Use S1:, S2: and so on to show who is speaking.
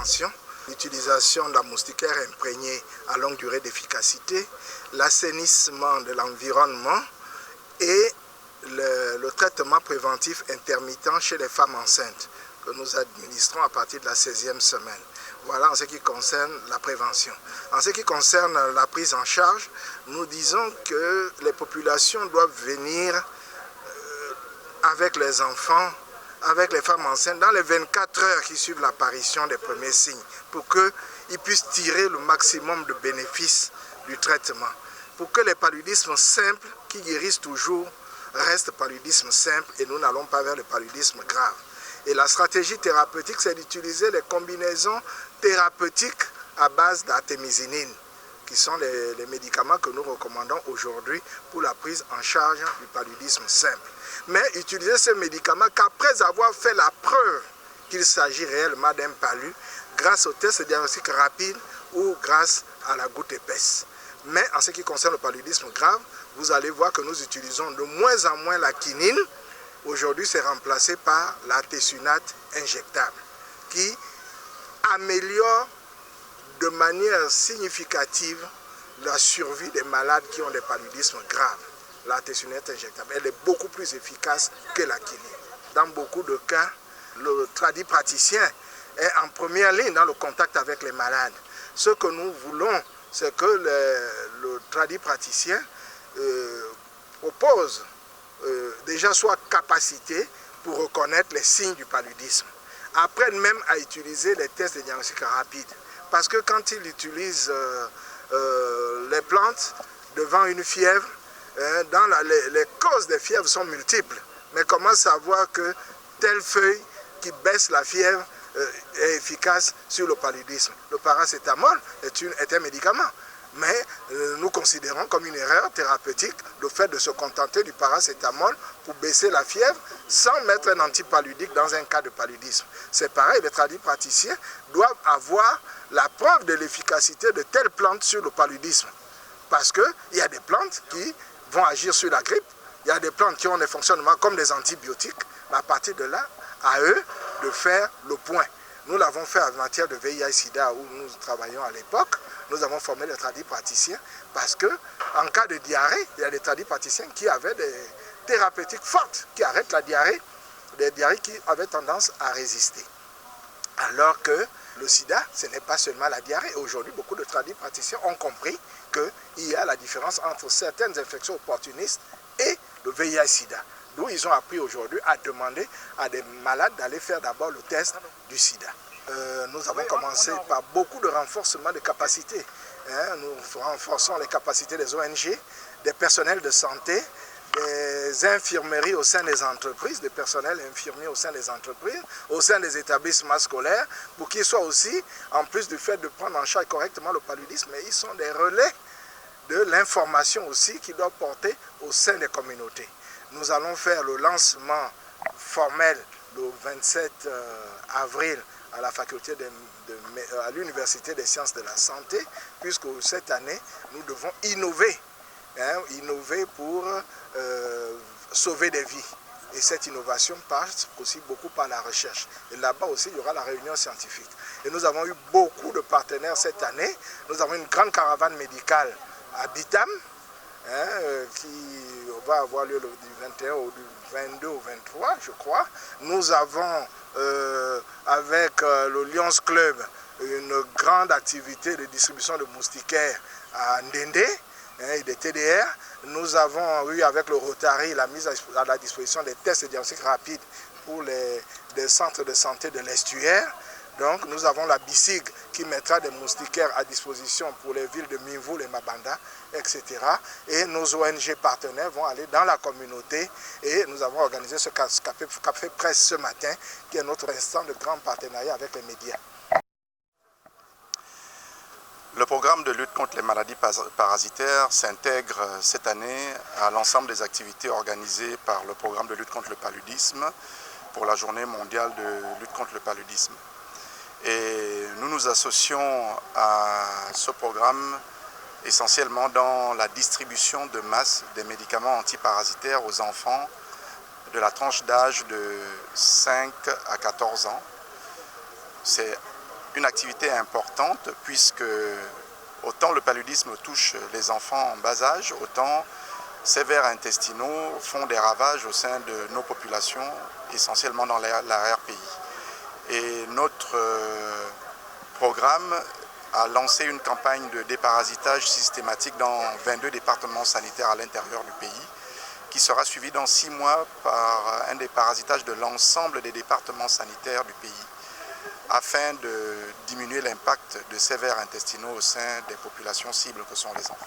S1: prévention, l'utilisation d'un moustiquaire imprégné à longue durée d'efficacité, l'assainissement de l'environnement et le traitement préventif intermittent chez les femmes enceintes que nous administrons à partir de la 16e semaine. Voilà en ce qui concerne la prévention. En ce qui concerne la prise en charge, nous disons que les populations doivent venir avec les enfants, avec les femmes enceintes, dans les 24 heures qui suivent l'apparition des premiers signes, pour qu'ils puissent tirer le maximum de bénéfices du traitement, pour que les paludismes simples, qui guérissent toujours, restent paludismes simples et nous n'allons pas vers le paludisme grave. Et la stratégie thérapeutique, c'est d'utiliser les combinaisons thérapeutiques à base d'artémisinine, qui sont les médicaments que nous recommandons aujourd'hui pour la prise en charge du paludisme simple. Mais utiliser ces médicaments qu'après avoir fait la preuve qu'il s'agit réellement d'un palu, grâce au test diagnostic rapide ou grâce à la goutte épaisse. Mais en ce qui concerne le paludisme grave, vous allez voir que nous utilisons de moins en moins la quinine. Aujourd'hui, c'est remplacé par l'artesunate injectable, qui améliore de manière significative la survie des malades qui ont des paludismes graves. L'artesunate injectable, elle est beaucoup plus efficace que la quinine. Dans beaucoup de cas, le tradipraticien est en première ligne dans le contact avec les malades. Ce que nous voulons, c'est que le tradipraticien propose déjà soit capacité pour reconnaître les signes du paludisme. Apprenne même à utiliser les tests de diagnostic rapide. Parce que quand il utilise les plantes devant une fièvre, les causes des fièvres sont multiples. Mais comment savoir que telle feuille qui baisse la fièvre est efficace sur le paludisme? Le paracétamol est un médicament. Mais nous considérons comme une erreur thérapeutique le fait de se contenter du paracétamol pour baisser la fièvre sans mettre un antipaludique dans un cas de paludisme. C'est pareil, les tradipraticiens doivent avoir la preuve de l'efficacité de telles plantes sur le paludisme. Parce qu'il y a des plantes qui vont agir sur la grippe, il y a des plantes qui ont des fonctionnements comme des antibiotiques, mais à partir de là, à eux de faire le point. Nous l'avons fait en matière de VIH-Sida où nous travaillons à l'époque. Nous avons formé les tradipraticiens parce qu'en cas de diarrhée, il y a des tradipraticiens qui avaient des thérapeutiques fortes qui arrêtent la diarrhée, des diarrhées qui avaient tendance à résister. Alors que le sida, ce n'est pas seulement la diarrhée. Aujourd'hui, beaucoup de tradipraticiens ont compris qu'il y a la différence entre certaines infections opportunistes et le VIH-Sida. D'où ils ont appris aujourd'hui à demander à des malades d'aller faire d'abord le test du sida. Nous avons commencé par beaucoup de renforcement de capacités. Nous renforçons les capacités des ONG, des personnels de santé, des infirmeries au sein des entreprises, des personnels infirmiers au sein des entreprises, au sein des établissements scolaires, pour qu'ils soient aussi, en plus du fait de prendre en charge correctement le paludisme, mais ils sont des relais de l'information aussi qu'ils doivent porter au sein des communautés. Nous allons faire le lancement formel le 27 avril à la faculté à l'Université des sciences de la santé, puisque cette année, nous devons innover, innover pour sauver des vies. Et cette innovation passe aussi beaucoup par la recherche. Et là-bas aussi, il y aura la réunion scientifique. Et nous avons eu beaucoup de partenaires cette année. Nous avons une grande caravane médicale à Bitam, qui va avoir lieu du 21 au 22 au 23, je crois. Nous avons, avec le Lions Club, une grande activité de distribution de moustiquaires à Ndende, et des TDR. Nous avons eu avec le Rotary la mise à la disposition des tests de diagnostic rapide pour les centres de santé de l'estuaire. Donc nous avons la BICIG qui mettra des moustiquaires à disposition pour les villes de Minvoul et Mabanda, etc. Et nos ONG partenaires vont aller dans la communauté et nous avons organisé ce café presse ce matin qui est notre instant de grand partenariat avec les médias.
S2: Le programme de lutte contre les maladies parasitaires s'intègre cette année à l'ensemble des activités organisées par le programme de lutte contre le paludisme pour la journée mondiale de lutte contre le paludisme. Et nous nous associons à ce programme essentiellement dans la distribution de masse des médicaments antiparasitaires aux enfants de la tranche d'âge de 5 à 14 ans. C'est une activité importante puisque autant le paludisme touche les enfants en bas âge, autant ces vers intestinaux font des ravages au sein de nos populations, essentiellement dans l'arrière-pays. Et notre programme a lancé une campagne de déparasitage systématique dans 22 départements sanitaires à l'intérieur du pays, qui sera suivie dans 6 mois par un déparasitage de l'ensemble des départements sanitaires du pays, afin de diminuer l'impact de ces vers intestinaux au sein des populations cibles que sont les enfants.